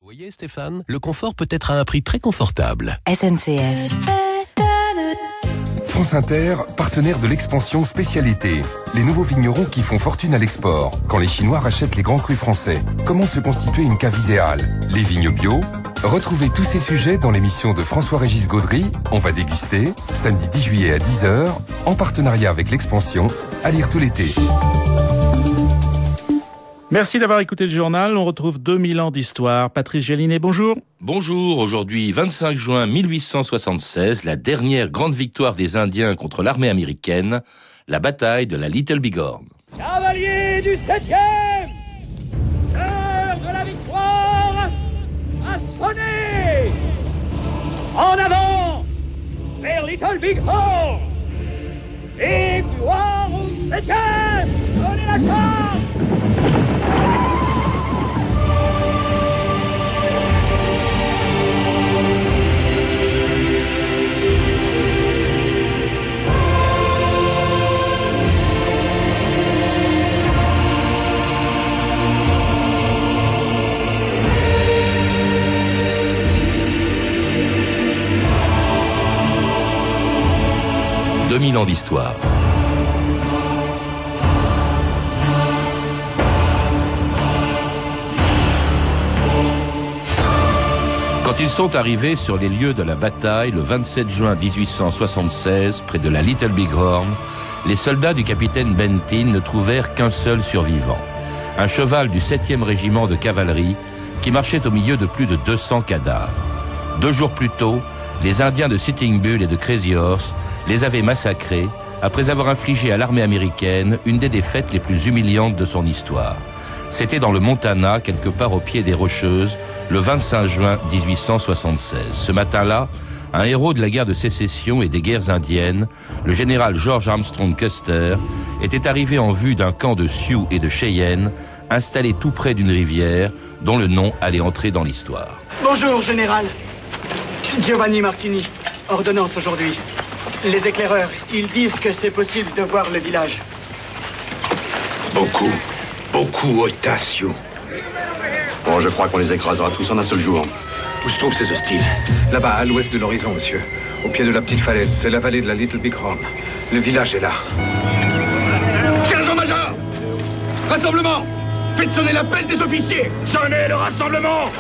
voyez Stéphane, le confort peut être à un prix très confortable. SNCF. France Inter, partenaire de l'expansion spécialité. Les nouveaux vignerons qui font fortune à l'export. Quand les Chinois rachètent les grands crus français. Comment se constituer une cave idéale? Les vignes bio. Retrouvez tous ces sujets dans l'émission de François-Régis Gaudry. On va déguster, samedi 10 juillet à 10h, en partenariat avec l'expansion, à lire tout l'été. Merci d'avoir écouté le journal. On retrouve 2000 ans d'histoire. Patrice Gélinet, bonjour. Bonjour, aujourd'hui 25 juin 1876, la dernière grande victoire des Indiens contre l'armée américaine, la bataille de la Little Bighorn. Cavaliers du 7e, l'heure de la victoire a sonné. En avant, vers Little Bighorn. Et gloire au 7e, donnez la charge. « 2000 ans d'histoire. Quand ils sont arrivés sur les lieux de la bataille le 27 juin 1876, près de la Little Bighorn, les soldats du capitaine Benton ne trouvèrent qu'un seul survivant. Un cheval du 7e régiment de cavalerie qui marchait au milieu de plus de 200 cadavres. 2 jours plus tôt, les Indiens de Sitting Bull et de Crazy Horse les avaient massacrés après avoir infligé à l'armée américaine une des défaites les plus humiliantes de son histoire. C'était dans le Montana, quelque part au pied des Rocheuses, le 25 juin 1876. Ce matin-là, un héros de la guerre de sécession et des guerres indiennes, le général George Armstrong Custer, était arrivé en vue d'un camp de Sioux et de Cheyennes, installé tout près d'une rivière dont le nom allait entrer dans l'histoire. Bonjour, général. Giovanni Martini, ordonnance aujourd'hui. Les éclaireurs, ils disent que c'est possible de voir le village. Beaucoup, Hotacio. Bon, je crois qu'on les écrasera tous en un seul jour. Où se trouvent ces hostiles? Là-bas, à l'ouest de l'horizon, monsieur. Au pied de la petite falaise, c'est la vallée de la Little Bighorn. Le village est là. Sergent-major, rassemblement. Faites sonner l'appel des officiers. Sonnez le rassemblement.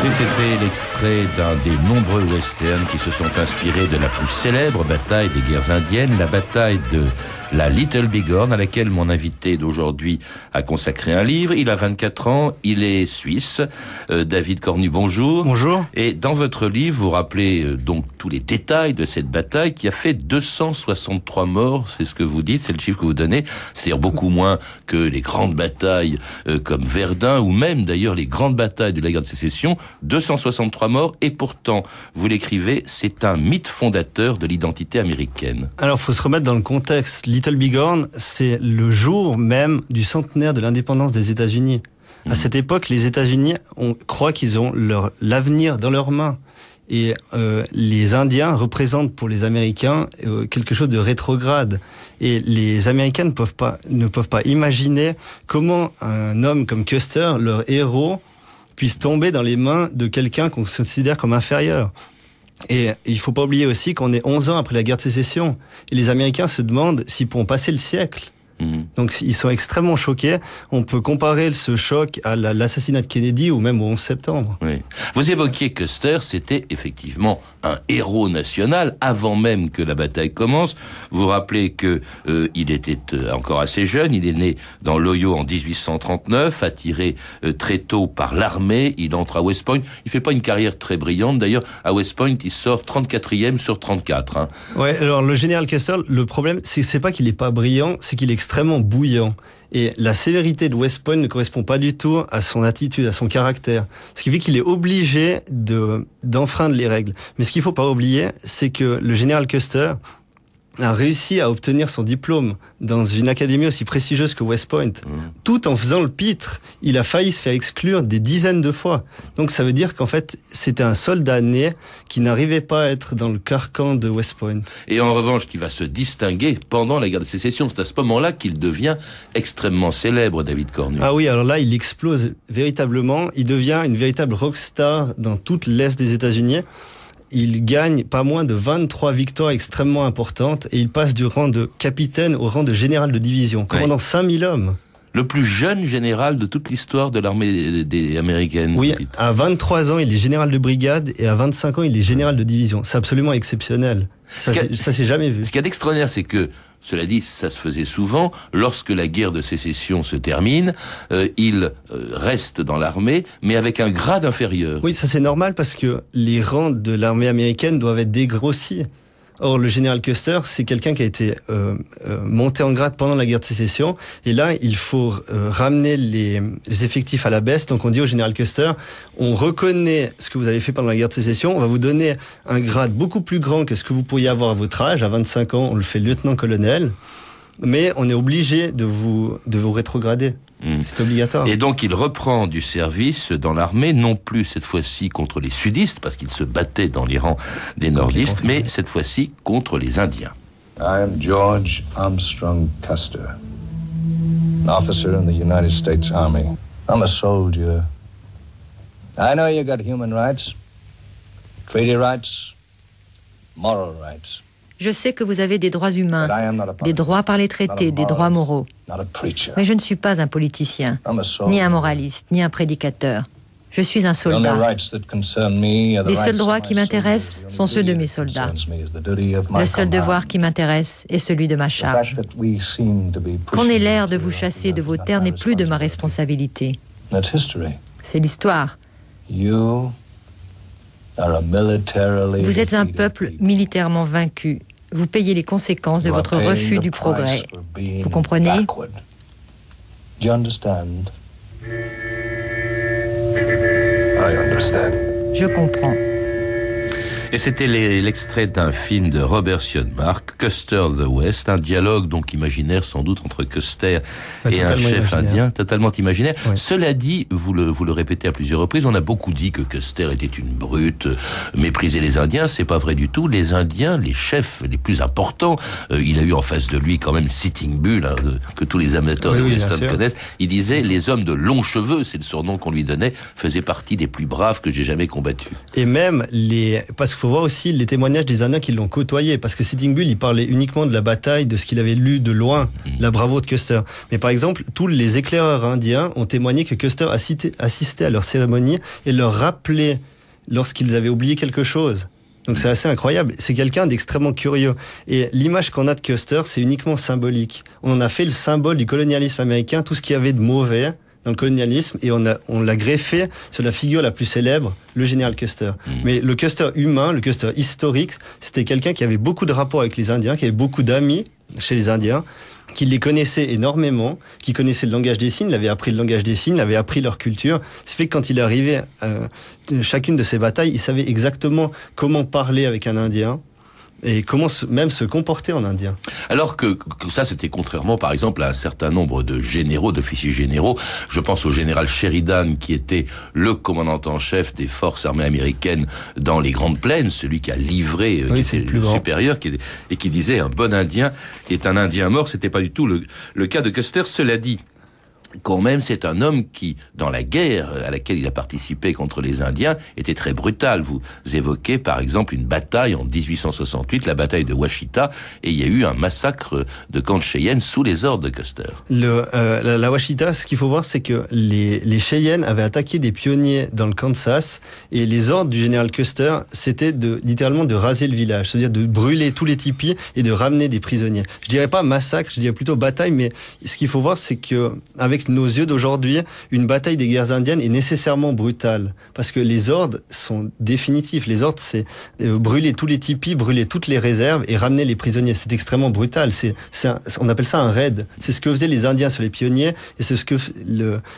Et c'était l'extrait d'un des nombreux westerns qui se sont inspirés de la plus célèbre bataille des guerres indiennes, la bataille de la Little Bighorn, à laquelle mon invité d'aujourd'hui a consacré un livre. Il a 24 ans, il est suisse. David Cornu, bonjour. Bonjour. Et dans votre livre, vous rappelez donc tous les détails de cette bataille qui a fait 263 morts, c'est ce que vous dites, c'est le chiffre que vous donnez, c'est-à-dire beaucoup moins que les grandes batailles comme Verdun, ou même d'ailleurs les grandes batailles de la guerre de sécession. 263 morts, et pourtant, vous l'écrivez, c'est un mythe fondateur de l'identité américaine. Alors, faut se remettre dans le contexte. Little Bighorn, c'est le jour même du centenaire de l'indépendance des États-Unis. À cette époque, les États-Unis, on croit qu'ils ont l'avenir dans leurs mains. Et les Indiens représentent pour les Américains quelque chose de rétrograde. Et les Américains ne peuvent pas imaginer comment un homme comme Custer, leur héros, puisse tomber dans les mains de quelqu'un qu'on considère comme inférieur. Et il faut pas oublier aussi qu'on est 11 ans après la guerre de sécession. Et les Américains se demandent s'ils pourront passer le siècle. Donc ils sont extrêmement choqués. On peut comparer ce choc à l'assassinat de Kennedy ou même au 11 septembre. Oui. Vous évoquiez Custer, c'était effectivement un héros national avant même que la bataille commence. Vous rappelez que il était encore assez jeune, il est né dans l'Ohio en 1839, attiré très tôt par l'armée, il entre à West Point. Il fait pas une carrière très brillante d'ailleurs, à West Point, il sort 34e sur 34 hein. Ouais, alors le général Custer, le problème c'est pas qu'il est pas brillant, c'est qu'il est extrêmement bouillant. Et la sévérité de West Point ne correspond pas du tout à son attitude, à son caractère. Ce qui fait qu'il est obligé d'enfreindre les règles. Mais ce qu'il faut pas oublier, c'est que le général Custer, a réussi à obtenir son diplôme dans une académie aussi prestigieuse que West Point, tout en faisant le pitre. Il a failli se faire exclure des dizaines de fois. Donc ça veut dire qu'en fait, c'était un soldat né qui n'arrivait pas à être dans le carcan de West Point. Et en revanche, qui va se distinguer pendant la guerre de sécession. C'est à ce moment-là qu'il devient extrêmement célèbre, David Cornu. Ah oui, alors là, il explose véritablement. Il devient une véritable rockstar dans toute l'Est des États-Unis. Il gagne pas moins de 23 victoires extrêmement importantes et il passe du rang de capitaine au rang de général de division, commandant 5000 hommes. Le plus jeune général de toute l'histoire de l'armée américaine. Oui, à 23 ans, il est général de brigade et à 25 ans, il est général de division. C'est absolument exceptionnel. Ça s'est jamais vu. Ce qu'il y a d'extraordinaire, c'est que, cela dit, ça se faisait souvent, lorsque la guerre de sécession se termine, il reste dans l'armée, mais avec un grade inférieur. Oui, ça c'est normal parce que les rangs de l'armée américaine doivent être dégrossis. Or, le général Custer, c'est quelqu'un qui a été monté en grade pendant la guerre de sécession. Et là, il faut ramener les effectifs à la baisse. Donc, on dit au général Custer, on reconnaît ce que vous avez fait pendant la guerre de sécession. On va vous donner un grade beaucoup plus grand que ce que vous pourriez avoir à votre âge. À 25 ans, on le fait lieutenant-colonel. Mais on est obligé de vous rétrograder. C'est obligatoire. Et donc il reprend du service dans l'armée, non plus cette fois-ci contre les sudistes, parce qu'il se battait dans les rangs des nordistes, mais cette fois-ci contre les Indiens. I am George Armstrong Custer, an officer in the United States Army. I'm a soldier. I know you got human rights, treaty rights, moral rights. Je sais que vous avez des droits humains, des droits par les traités, des droits moraux. Mais je ne suis pas un politicien, ni un moraliste, ni un prédicateur. Je suis un soldat. Les seuls droits qui m'intéressent sont ceux de mes soldats. Le seul devoir qui m'intéresse est celui de ma charge. Qu'on ait l'air de vous chasser de vos terres n'est plus de ma responsabilité. C'est l'histoire. Vous êtes un peuple militairement vaincu. Vous payez les conséquences de votre refus du progrès. Vous comprenez ? Je comprends. Et c'était l'extrait d'un film de Robert Sionmark, Custer the West, un dialogue donc imaginaire sans doute entre Custer et un chef indien, totalement imaginaire. Ouais. Cela dit, vous le répétez à plusieurs reprises, on a beaucoup dit que Custer était une brute, méprisait les Indiens, c'est pas vrai du tout. Les Indiens, les chefs les plus importants, il a eu en face de lui quand même Sitting Bull, hein, que tous les amateurs de Western connaissent, il disait les hommes de longs cheveux, c'est le surnom qu'on lui donnait, faisaient partie des plus braves que j'ai jamais combattus. Et même parce qu'il faut voir aussi les témoignages des Indiens qui l'ont côtoyé, parce que Sitting Bull, il parlait uniquement de la bataille, de ce qu'il avait lu de loin, la bravoure de Custer. Mais par exemple, tous les éclaireurs indiens ont témoigné que Custer assistait à leur cérémonie et leur rappelait lorsqu'ils avaient oublié quelque chose. Donc c'est assez incroyable. C'est quelqu'un d'extrêmement curieux. Et l'image qu'on a de Custer, c'est uniquement symbolique. On en a fait le symbole du colonialisme américain, tout ce qu'il y avait de mauvais dans le colonialisme, et on l'a greffé sur la figure la plus célèbre, le général Custer. Mais le Custer humain, le Custer historique, c'était quelqu'un qui avait beaucoup de rapports avec les Indiens, qui avait beaucoup d'amis chez les Indiens, qui les connaissait énormément, qui connaissait le langage des signes, il avait appris le langage des signes, il avait appris leur culture. Ce fait que quand il est arrivé à chacune de ces batailles, il savait exactement comment parler avec un Indien, et comment même se comporter en indien. Alors que ça, c'était contrairement, par exemple, à un certain nombre de généraux, d'officiers généraux. Je pense au général Sheridan, qui était le commandant en chef des forces armées américaines dans les Grandes Plaines, celui qui a livré, qui était le supérieur, et qui disait un bon Indien est un Indien mort. C'était pas du tout le cas de Custer. Cela dit, quand même, c'est un homme qui, dans la guerre à laquelle il a participé contre les Indiens, était très brutal. Vous évoquez, par exemple, une bataille en 1868, la bataille de Washita, et il y a eu un massacre de camp de Cheyenne sous les ordres de Custer. La Washita, ce qu'il faut voir, c'est que les Cheyennes avaient attaqué des pionniers dans le Kansas, et les ordres du général Custer, c'était littéralement de raser le village, c'est-à-dire de brûler tous les tipis et de ramener des prisonniers. Je dirais pas massacre, je dirais plutôt bataille, mais ce qu'il faut voir, c'est que avec nos yeux d'aujourd'hui, une bataille des guerres indiennes est nécessairement brutale, parce que les ordres sont définitifs. Les ordres, c'est brûler tous les tipis, brûler toutes les réserves et ramener les prisonniers. C'est extrêmement brutal. On appelle ça un raid. C'est ce que faisaient les Indiens sur les pionniers, et c'est ce que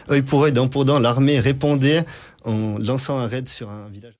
œil pour œil, dent pour dent, l'armée répondait en lançant un raid sur un village.